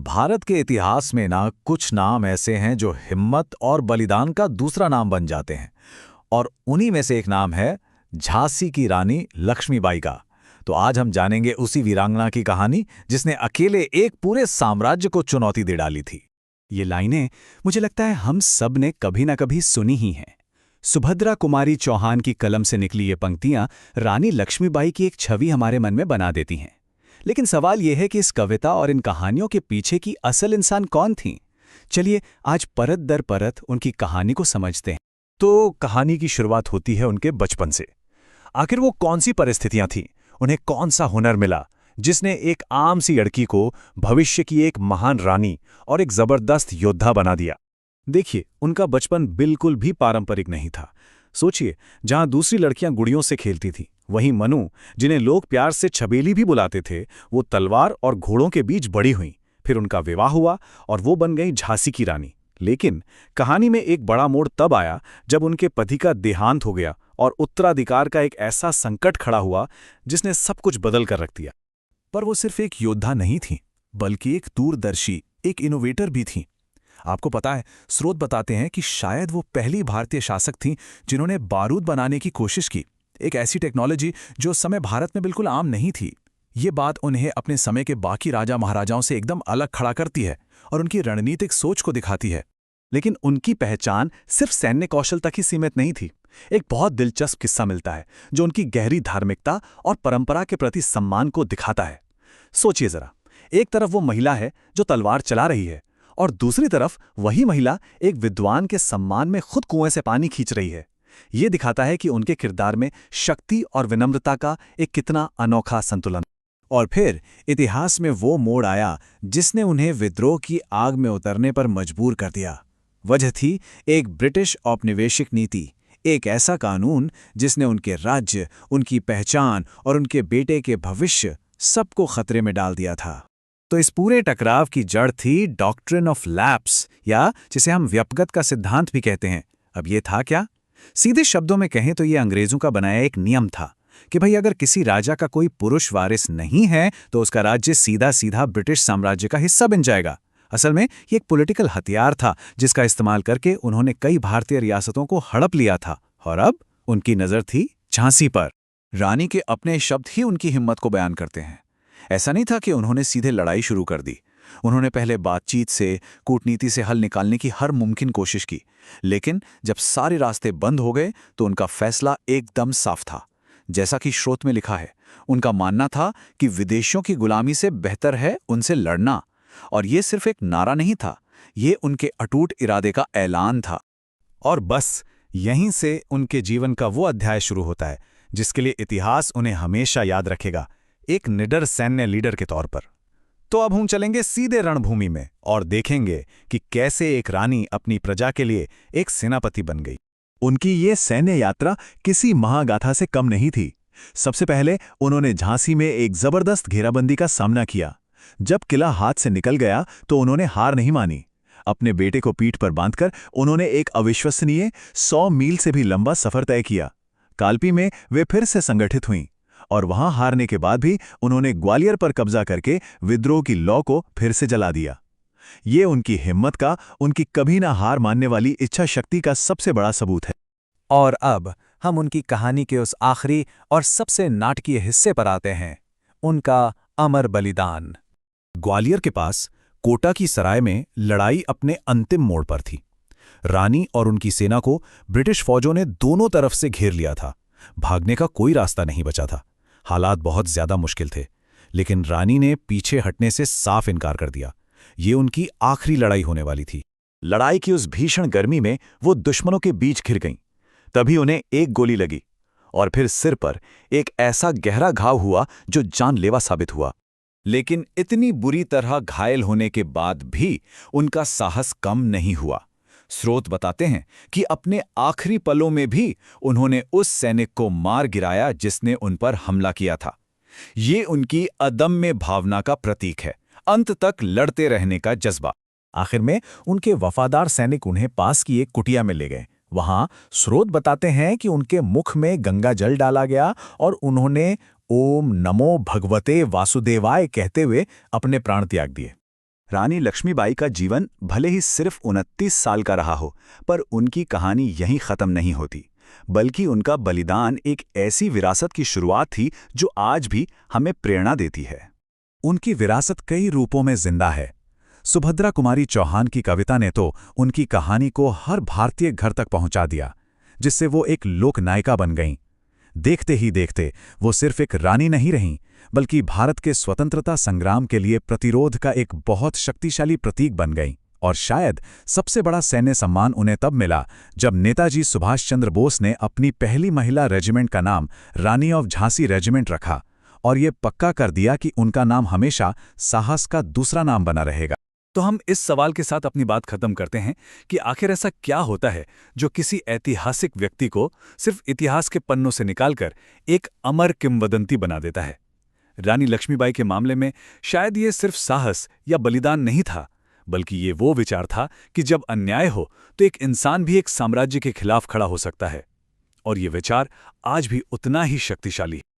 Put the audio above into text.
भारत के इतिहास में ना कुछ नाम ऐसे हैं जो हिम्मत और बलिदान का दूसरा नाम बन जाते हैं। और उन्हीं में से एक नाम है झांसी की रानी लक्ष्मीबाई का। तो आज हम जानेंगे उसी वीरांगना की कहानी जिसने अकेले एक पूरे साम्राज्य को चुनौती दे डाली थी। ये लाइनें मुझे लगता है हम सब ने कभी ना कभी सुनी ही हैं। सुभद्रा कुमारी चौहान की कलम से निकली ये पंक्तियां रानी लक्ष्मीबाई की एक छवि हमारे मन में बना देती हैं। लेकिन सवाल यह है कि इस कविता और इन कहानियों के पीछे की असल इंसान कौन थी। चलिए आज परत दर परत उनकी कहानी को समझते हैं। तो कहानी की शुरुआत होती है उनके बचपन से। आखिर वो कौन सी परिस्थितियां थीं, उन्हें कौन सा हुनर मिला जिसने एक आम सी लड़की को भविष्य की एक महान रानी और एक जबरदस्त योद्धा बना दिया। देखिए, उनका बचपन बिल्कुल भी पारंपरिक नहीं था। सोचिए, जहां दूसरी लड़कियां गुड़ियों से खेलती थीं, वहीं मनु, जिन्हें लोग प्यार से छबेली भी बुलाते थे, वो तलवार और घोड़ों के बीच बड़ी हुईं। फिर उनका विवाह हुआ और वो बन गई झांसी की रानी। लेकिन कहानी में एक बड़ा मोड़ तब आया जब उनके पति का देहांत हो गया और उत्तराधिकार का एक ऐसा संकट खड़ा हुआ जिसने सब कुछ बदल कर रख दिया। पर वो सिर्फ एक योद्धा नहीं थी, बल्कि एक दूरदर्शी, एक इनोवेटर भी थी। आपको पता है, स्रोत बताते हैं कि शायद वो पहली भारतीय शासक थीं जिन्होंने बारूद बनाने की कोशिश की। एक ऐसी टेक्नोलॉजी जो उस समय भारत में बिल्कुल आम नहीं थी। ये बात उन्हें अपने समय के बाकी राजा महाराजाओं से एकदम अलग खड़ा करती है और उनकी रणनीतिक सोच को दिखाती है। लेकिन उनकी पहचान सिर्फ सैन्य कौशल तक ही सीमित नहीं थी। एक बहुत दिलचस्प किस्सा मिलता है जो उनकी गहरी धार्मिकता और परंपरा के प्रति सम्मान को दिखाता है। सोचिए जरा, एक तरफ वो महिला है जो तलवार चला रही है और दूसरी तरफ वही महिला एक विद्वान के सम्मान में खुद कुएं से पानी खींच रही है। ये दिखाता है कि उनके किरदार में शक्ति और विनम्रता का एक कितना अनोखा संतुलन। और फिर इतिहास में वो मोड़ आया जिसने उन्हें विद्रोह की आग में उतरने पर मजबूर कर दिया। वजह थी एक ब्रिटिश औपनिवेशिक नीति, एक ऐसा कानून जिसने उनके राज्य, उनकी पहचान और उनके बेटे के भविष्य सबको खतरे में डाल दिया था। तो इस पूरे टकराव की जड़ थी डॉक्ट्रिन ऑफ लैप्स, या जिसे हम व्यपगत का सिद्धांत भी कहते हैं। अब ये था क्या? सीधे शब्दों में कहें तो ये अंग्रेजों का बनाया एक नियम था कि भाई अगर किसी राजा का कोई पुरुष वारिस नहीं है तो उसका राज्य सीधा सीधा ब्रिटिश साम्राज्य का हिस्सा बन जाएगा। असल में ये एक पॉलिटिकल हथियार था जिसका इस्तेमाल करके उन्होंने कई भारतीय रियासतों को हड़प लिया था। और अब उनकी नजर थी झांसी पर। रानी के अपने शब्द ही उनकी हिम्मत को बयान करते हैं। ऐसा नहीं था कि उन्होंने सीधे लड़ाई शुरू कर दी। उन्होंने पहले बातचीत से, कूटनीति से हल निकालने की हर मुमकिन कोशिश की। लेकिन जब सारे रास्ते बंद हो गए तो उनका फैसला एकदम साफ था। जैसा कि स्रोत में लिखा है, उनका मानना था कि विदेशियों की गुलामी से बेहतर है उनसे लड़ना। और ये सिर्फ एक नारा नहीं था, ये उनके अटूट इरादे का ऐलान था। और बस यहीं से उनके जीवन का वो अध्याय शुरू होता है जिसके लिए इतिहास उन्हें हमेशा याद रखेगा, एक निडर सैन्य लीडर के तौर पर। तो अब हम चलेंगे सीधे रणभूमि में और देखेंगे कि कैसे एक रानी अपनी प्रजा के लिए एक सेनापति बन गई। उनकी ये सैन्य यात्रा किसी महागाथा से कम नहीं थी। सबसे पहले उन्होंने झांसी में एक जबरदस्त घेराबंदी का सामना किया। जब किला हाथ से निकल गया तो उन्होंने हार नहीं मानी। अपने बेटे को पीठ पर बांधकर उन्होंने एक अविश्वसनीय 100 मील से भी लंबा सफर तय किया। कालपी में वे फिर से संगठित हुईं और वहां हारने के बाद भी उन्होंने ग्वालियर पर कब्जा करके विद्रोह की लौ को फिर से जला दिया। ये उनकी हिम्मत का, उनकी कभी ना हार मानने वाली इच्छा शक्ति का सबसे बड़ा सबूत है। और अब हम उनकी कहानी के उस आखिरी और सबसे नाटकीय हिस्से पर आते हैं, उनका अमर बलिदान। ग्वालियर के पास कोटा की सराय में लड़ाई अपने अंतिम मोड़ पर थी। रानी और उनकी सेना को ब्रिटिश फौजों ने दोनों तरफ से घेर लिया था। भागने का कोई रास्ता नहीं बचा था। हालात बहुत ज्यादा मुश्किल थे, लेकिन रानी ने पीछे हटने से साफ इनकार कर दिया। ये उनकी आखिरी लड़ाई होने वाली थी। लड़ाई की उस भीषण गर्मी में वो दुश्मनों के बीच घिर गईं। तभी उन्हें एक गोली लगी और फिर सिर पर एक ऐसा गहरा घाव हुआ जो जानलेवा साबित हुआ। लेकिन इतनी बुरी तरह घायल होने के बाद भी उनका साहस कम नहीं हुआ। स्रोत बताते हैं कि अपने आखिरी पलों में भी उन्होंने उस सैनिक को मार गिराया जिसने उन पर हमला किया था। ये उनकी अदम्य भावना का प्रतीक है, अंत तक लड़ते रहने का जज्बा। आखिर में उनके वफादार सैनिक उन्हें पास की एक कुटिया में ले गए। वहां स्रोत बताते हैं कि उनके मुख में गंगा जल डाला गया और उन्होंने ओम नमो भगवते वासुदेवाय कहते हुए अपने प्राण त्याग दिए। रानी लक्ष्मीबाई का जीवन भले ही सिर्फ 29 साल का रहा हो, पर उनकी कहानी यहीं खत्म नहीं होती, बल्कि उनका बलिदान एक ऐसी विरासत की शुरुआत थी जो आज भी हमें प्रेरणा देती है। उनकी विरासत कई रूपों में जिंदा है। सुभद्रा कुमारी चौहान की कविता ने तो उनकी कहानी को हर भारतीय घर तक पहुंचा दिया, जिससे वो एक लोक नायिका बन गईं। देखते ही देखते वो सिर्फ एक रानी नहीं रहीं, बल्कि भारत के स्वतंत्रता संग्राम के लिए प्रतिरोध का एक बहुत शक्तिशाली प्रतीक बन गईं। और शायद सबसे बड़ा सैन्य सम्मान उन्हें तब मिला जब नेताजी सुभाष चंद्र बोस ने अपनी पहली महिला रेजिमेंट का नाम रानी ऑफ झांसी रेजिमेंट रखा और ये पक्का कर दिया कि उनका नाम हमेशा साहस का दूसरा नाम बना रहेगा। तो हम इस सवाल के साथ अपनी बात खत्म करते हैं कि आखिर ऐसा क्या होता है जो किसी ऐतिहासिक व्यक्ति को सिर्फ इतिहास के पन्नों से निकालकर एक अमर किंवदंती बना देता है। रानी लक्ष्मीबाई के मामले में शायद ये सिर्फ साहस या बलिदान नहीं था, बल्कि ये वो विचार था कि जब अन्याय हो तो एक इंसान भी एक साम्राज्य के खिलाफ खड़ा हो सकता है। और ये विचार आज भी उतना ही शक्तिशाली है।